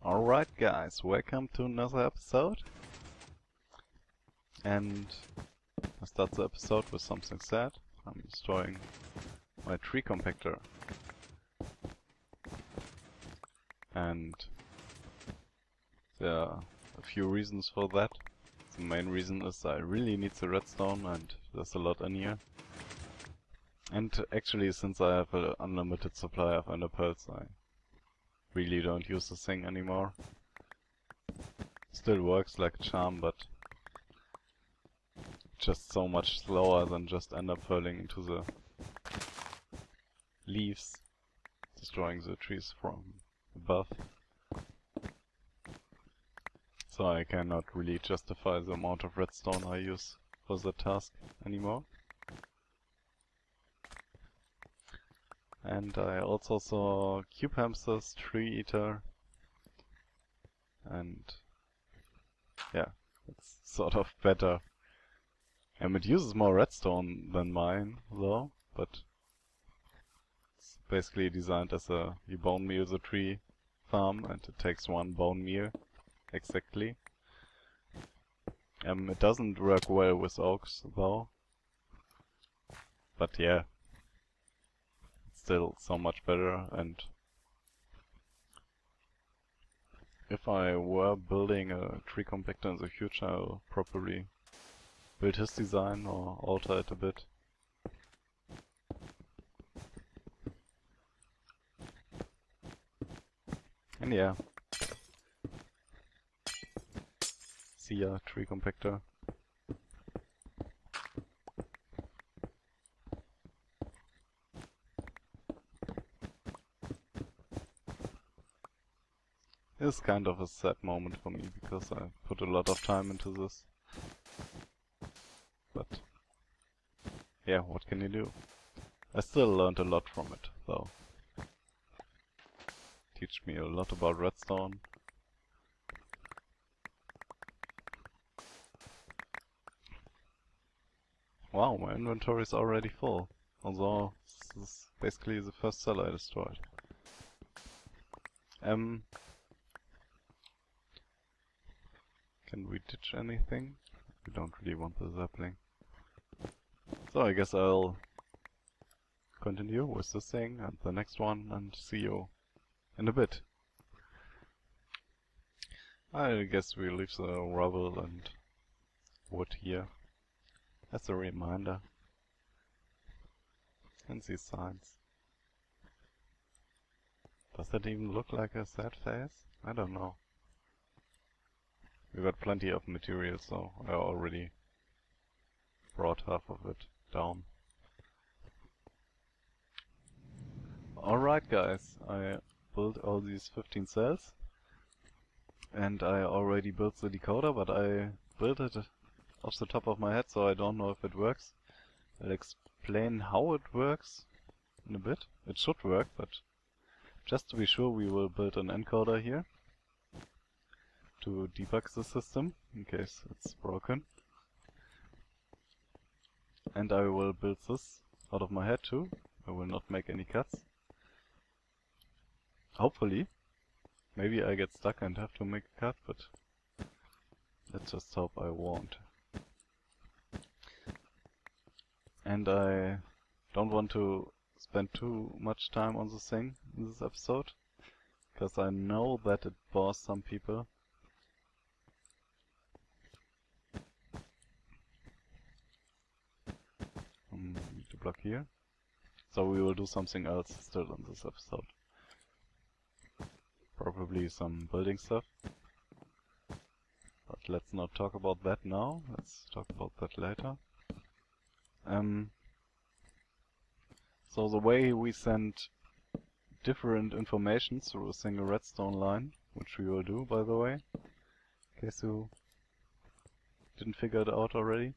Alright guys, welcome to another episode. And I start the episode with something sad. I'm destroying my tree compactor. And there are a few reasons for that. The main reason is I really need the redstone and there's a lot in here. And actually, since I have an unlimited supply of ender pearls, I really don't use this thing anymore. Still works like a charm, but just so much slower than just ender pearling into the leaves, destroying the trees from above. So I cannot really justify the amount of redstone I use for the task anymore. And I also saw cube hamsters, tree eater, and yeah, it's sort of better. And it uses more redstone than mine though, but it's basically designed as a you bone meal the tree farm and it takes one bone meal exactly. It doesn't work well with oaks though, but yeah, it's still so much better. And if I were building a tree compactor in the future, I'll probably build his design or alter it a bit. And yeah. See ya, tree compactor. It's kind of a sad moment for me because I put a lot of time into this. But yeah, what can you do? I still learned a lot from it though. Teach me a lot about redstone. Wow, my inventory is already full. Although this is basically the first cell I destroyed. Can we ditch anything? We don't really want the sapling. So I guess I'll continue with this thing and the next one and see you in a bit. I guess we leave the rubble and wood here as a reminder. And these signs. Does that even look like a sad face? I don't know. We got plenty of material, so I already brought half of it down. Alright guys, I built all these 15 cells. And I already built the decoder, but I built it off the top of my head, so I don't know if it works. I'll explain how it works in a bit. It should work, but just to be sure we will build an encoder here to debug the system in case it's broken. And I will build this out of my head too. I will not make any cuts. Hopefully. Maybe I get stuck and have to make a cut, but let's just hope I won't. And I don't want to spend too much time on this thing in this episode, because I know that it bores some people. Need to block here. So we will do something else still in this episode. Probably some building stuff. But let's not talk about that now. Let's talk about that later. So the way we send different information through a single redstone line, which we will do by the way, in case you didn't figure it out already,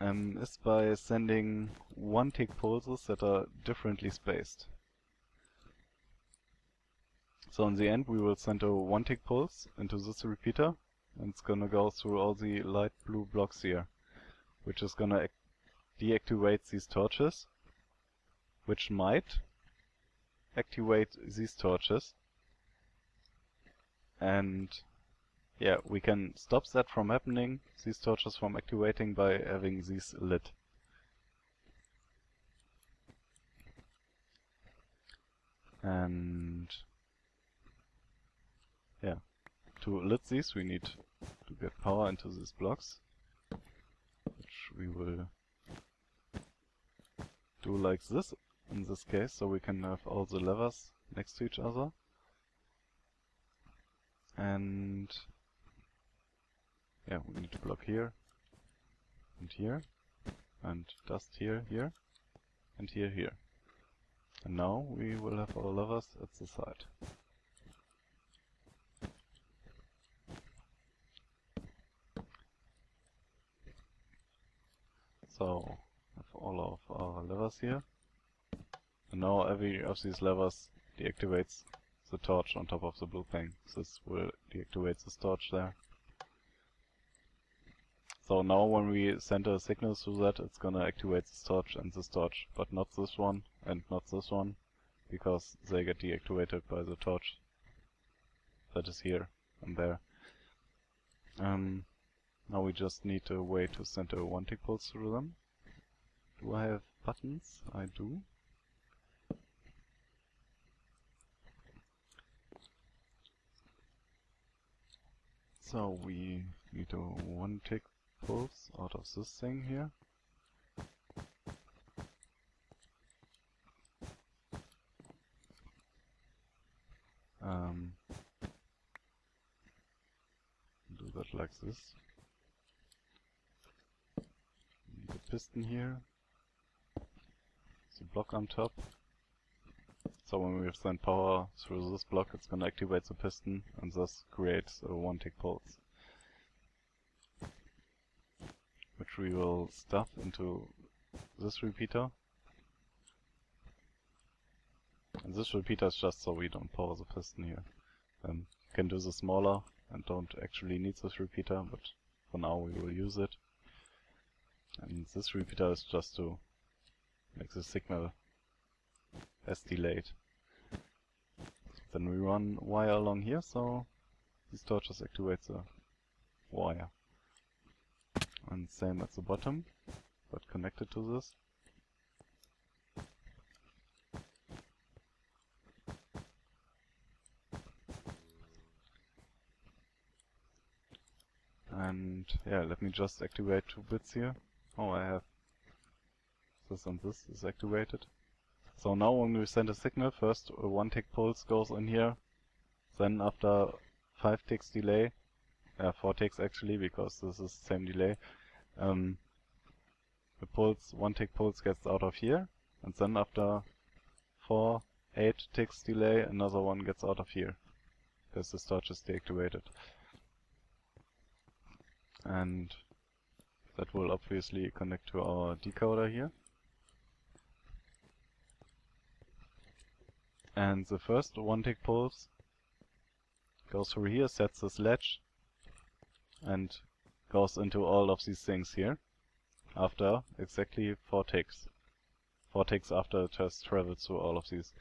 is by sending one-tick pulses that are differently spaced. So in the end we will send a one-tick pulse into this repeater, and it's gonna go through all the light blue blocks here, which is gonna deactivate these torches, which might activate these torches, And yeah, we can stop that from happening, these torches from activating, by having these lit. And yeah, to lit these we need to get power into these blocks, which we will do like this in this case, so we can have all the levers next to each other. And yeah, we need to block here, and here, and dust here, here, and here, here. And now we will have our levers at the side. So, have all of our levers here. And now every of these levers deactivates the torch on top of the blue thing. This will deactivate this torch there. So now when we send a signal through that, it's gonna activate this torch and this torch, but not this one and not this one, because they get deactivated by the torch that is here and there. Now we just need a way to send a one-tick pulse through them. Do I have buttons? I do. So we need a one-tick pulse out of this thing here. Do that like this. Need a piston here. The block on top. So when we send power through this block, it's gonna activate the piston and thus creates a one-tick pulse, which we will stuff into this repeater. And this repeater is just so we don't power the piston here. You can do this smaller and don't actually need this repeater, but for now we will use it. And this repeater is just to make the signal as delayed. Then we run wire along here, so these torches activate the wire. And same at the bottom, but connected to this. And yeah, let me just activate 2 bits here. Oh, I have this and this is activated. So now when we send a signal, first a 1-tick pulse goes in here, then after 5 ticks delay, 4 ticks actually, because this is the same delay, the pulse, 1-tick pulse gets out of here, and then after 8 ticks delay, another one gets out of here, because this torch is deactivated. And that will obviously connect to our decoder here. And the first 1-tick pulse goes through here, sets this latch, and goes into all of these things here after exactly 4 ticks. 4 ticks after it has traveled through all of these.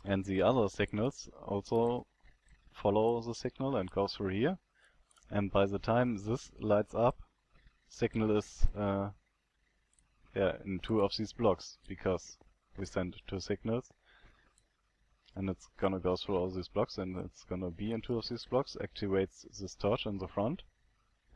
And the other signals also follow the signal and go through here. And by the time this lights up, signal is in 2 of these blocks, because we send 2 signals, and it's gonna go through all these blocks, and it's gonna be in 2 of these blocks, activates this torch in the front,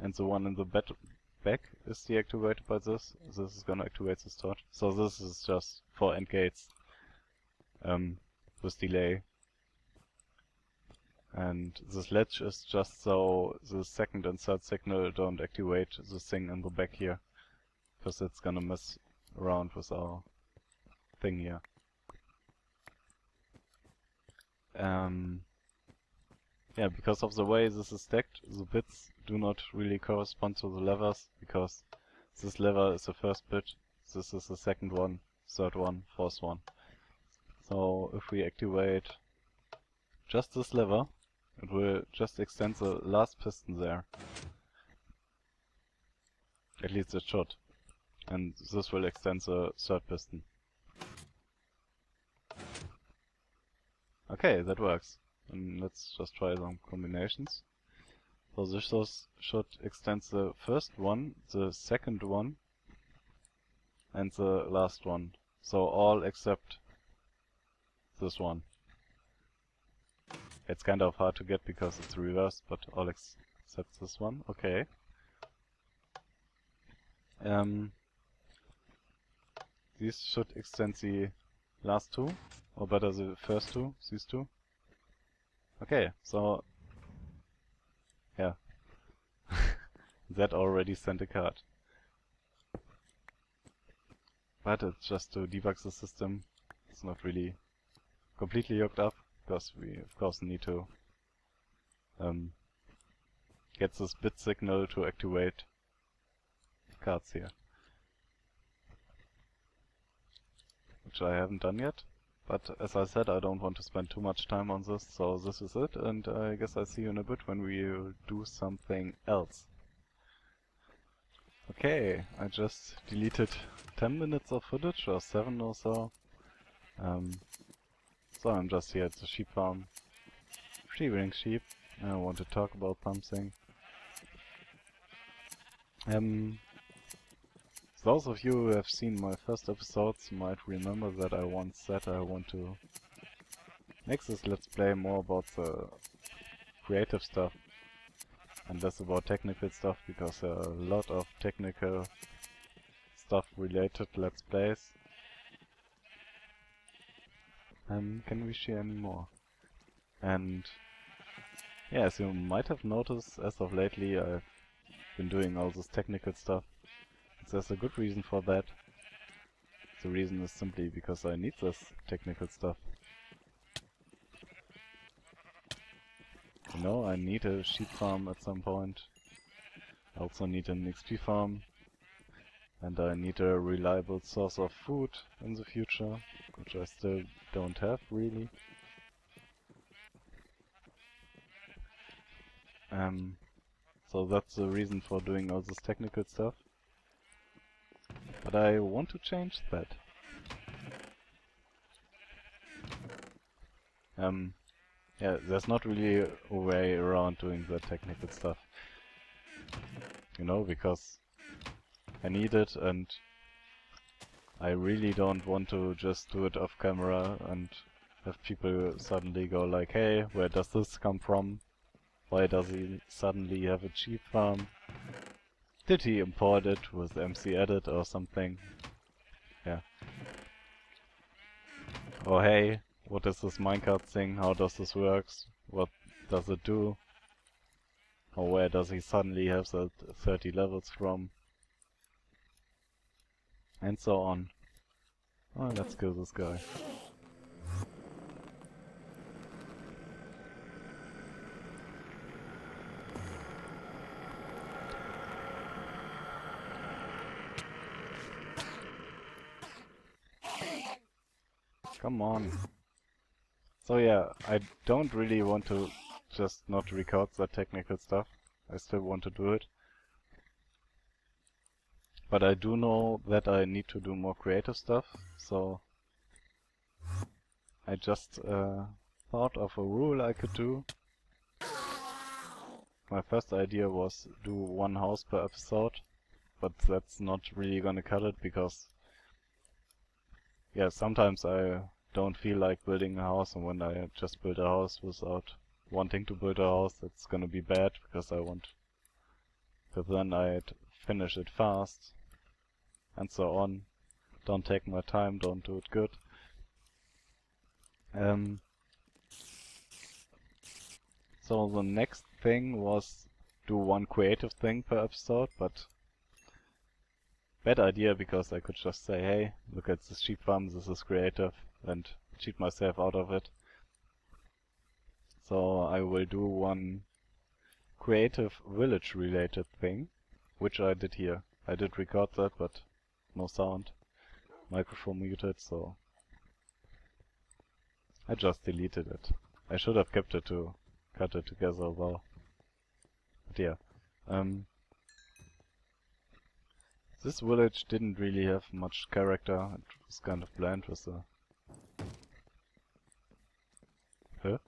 and the one in the back is deactivated by this. This is gonna activate this torch. So this is just 4 AND gates with delay. And this latch is just so the second and third signal don't activate the thing in the back here, because it's gonna mess around with our thing here. Yeah, because of the way this is stacked, the bits do not really correspond to the levers, because this lever is the first bit, this is the second one, third one, fourth one. So if we activate just this lever, it will just extend the last piston there. At least it should. And this will extend the third piston. Okay, that works. and let's just try some combinations. So this should extend the first one, the second one, and the last one. So all except this one. It's kind of hard to get because it's reversed, but all except this one. Okay. These should extend the last two, or better the first two, these two. Okay, so yeah. That already sent a card. But it's just to debug the system. It's not really completely hooked up, because we of course need to get this bit signal to activate cards here. Which I haven't done yet. But as I said, I don't want to spend too much time on this, so this is it, and I guess I'll see you in a bit when we do something else. Okay, I just deleted 10 minutes of footage, or 7 or so. So I'm just here at the sheep farm, shearing sheep, and I want to talk about something. Those of you who have seen my first episodes might remember that I once said I want to make this let's play more about the creative stuff and less about technical stuff, because there are a lot of technical stuff related let's plays. Can we share any more? And yeah, as you might have noticed, as of lately I've been doing all this technical stuff. There's a good reason for that. The reason is simply because I need this technical stuff. You know, I need a sheep farm at some point. I also need an XP farm. And I need a reliable source of food in the future, which I still don't have really. So that's the reason for doing all this technical stuff. But I want to change that. Yeah, there's not really a way around doing the technical stuff. You know, because I need it, and I really don't want to just do it off camera and have people suddenly go like, hey, where does this come from? Why does he suddenly have a sheep farm? Did he import it with MC Edit or something? Yeah. Or hey, what is this minecart thing? How does this work? What does it do? Or where does he suddenly have that 30 levels from? And so on. Oh, let's kill this guy. Come on. So yeah, I don't really want to just not record the technical stuff. I still want to do it. But I do know that I need to do more creative stuff, so I just thought of a rule I could do. My first idea was do one house per episode, but that's not really gonna cut it, because yeah, sometimes I don't feel like building a house, and when I just build a house without wanting to build a house, it's gonna be bad, because I want to then I'd finish it fast, and so on. Don't take my time, don't do it good. So the next thing was do one creative thing per episode, but bad idea, because I could just say, hey, look at this sheep farm, this is creative, and cheat myself out of it. So I will do one creative village related thing, which I did here. I did record that, but no sound. Microphone muted, so I just deleted it. I should have kept it to cut it together well. But yeah. This village didn't really have much character. It was kind of bland with the... Huh?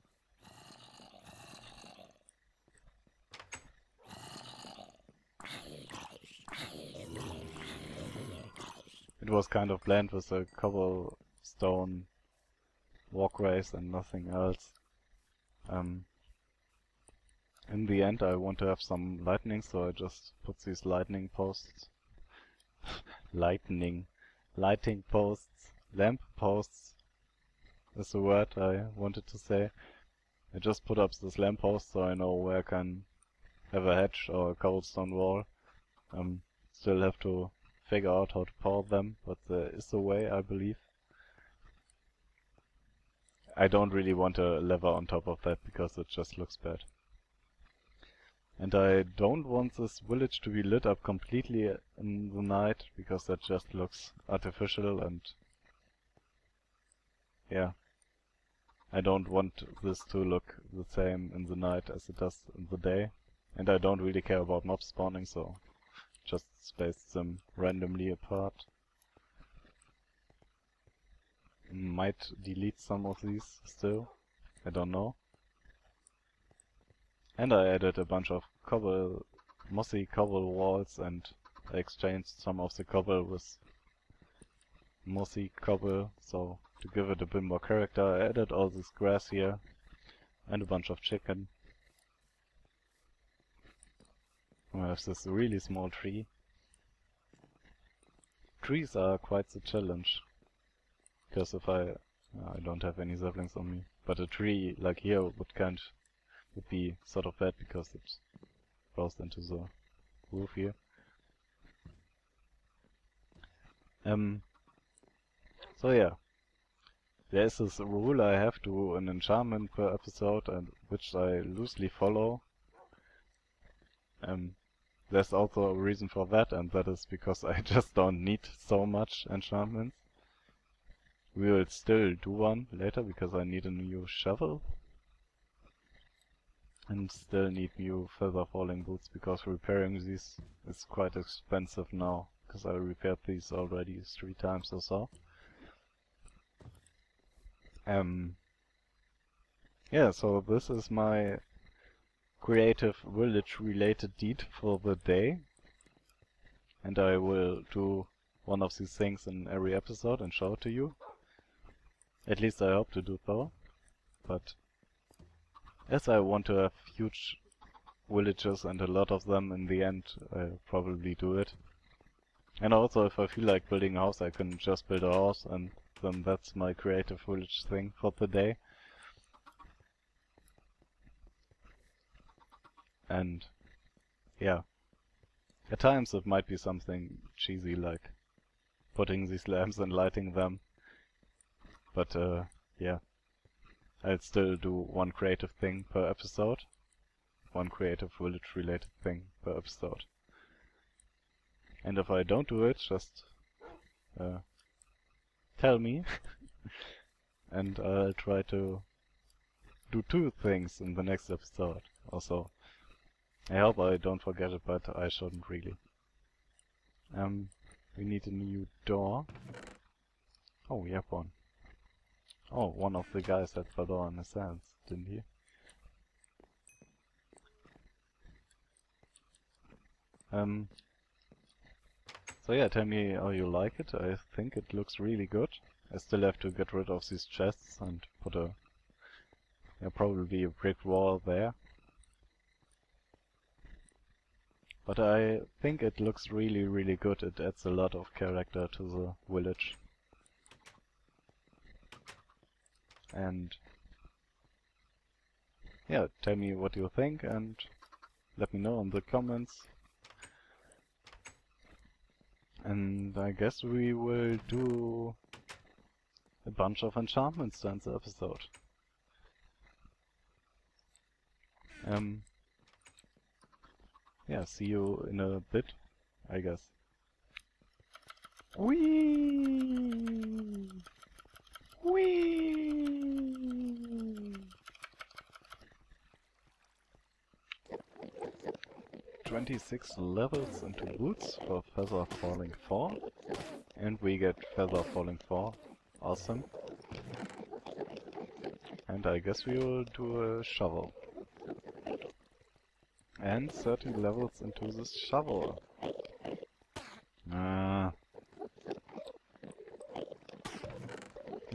It was kind of bland with the cobblestone walkways and nothing else. In the end I want to have some lightning, so I just put these lightning posts. Lighting posts. Lamp posts is the word I wanted to say. I just put up this lamp post so I know where I can have a hedge or a cobblestone wall. Still have to figure out how to power them, but there is a way, I believe. I don't really want a lever on top of that because it just looks bad. And I don't want this village to be lit up completely in the night because that just looks artificial, and yeah. I don't want this to look the same in the night as it does in the day. And I don't really care about mob spawning, so just space them randomly apart. Might delete some of these still, I don't know. And I added a bunch of mossy cobble walls, and I exchanged some of the cobble with mossy cobble, so to give it a bit more character I added all this grass here and a bunch of chicken. I have this really small tree. Trees are quite the challenge, because if I don't have any saplings on me, but a tree like here would be sort of bad because it grows into the roof here. So yeah, there is this rule I have to do an enchantment per episode, and which I loosely follow. There's also a reason for that, and that is because I just don't need so much enchantments. We will still do one later because I need a new shovel. And still need new feather falling boots because repairing these is quite expensive now, because I repaired these already 3 times or so. Yeah, so this is my creative village related deed for the day, and I will do one of these things in every episode and show it to you. At least I hope to do so, but as I want to have huge villages and a lot of them in the end, I'll probably do it. And also if I feel like building a house, I can just build a house, and then that's my creative village thing for the day. And yeah, at times it might be something cheesy like putting these lamps and lighting them, but yeah, I'll still do one creative thing per episode, one creative village related thing per episode. And if I don't do it, just tell me and I'll try to do 2 things in the next episode also. I hope I don't forget it, but I shouldn't really. We need a new door. Oh, we have one. Oh, one of the guys had the door in his hands, didn't he? So yeah, tell me how you like it. I think it looks really good. I still have to get rid of these chests and put probably a brick wall there. But I think it looks really, really good. It adds a lot of character to the village. And yeah, tell me what you think and let me know in the comments. And I guess we will do a bunch of enchantments in the episode. Yeah, see you in a bit, I guess. Whee! Whee! 26 levels into boots for Feather Falling 4. And we get Feather Falling 4. Awesome. And I guess we will do a shovel. And 30 levels into this shovel.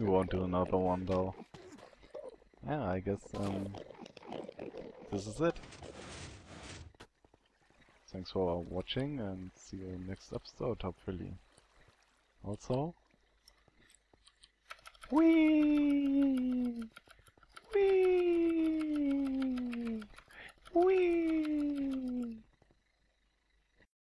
We won't do another one though. Yeah, I guess this is it. Thanks for watching and see you in the next episode, hopefully. Also, whee!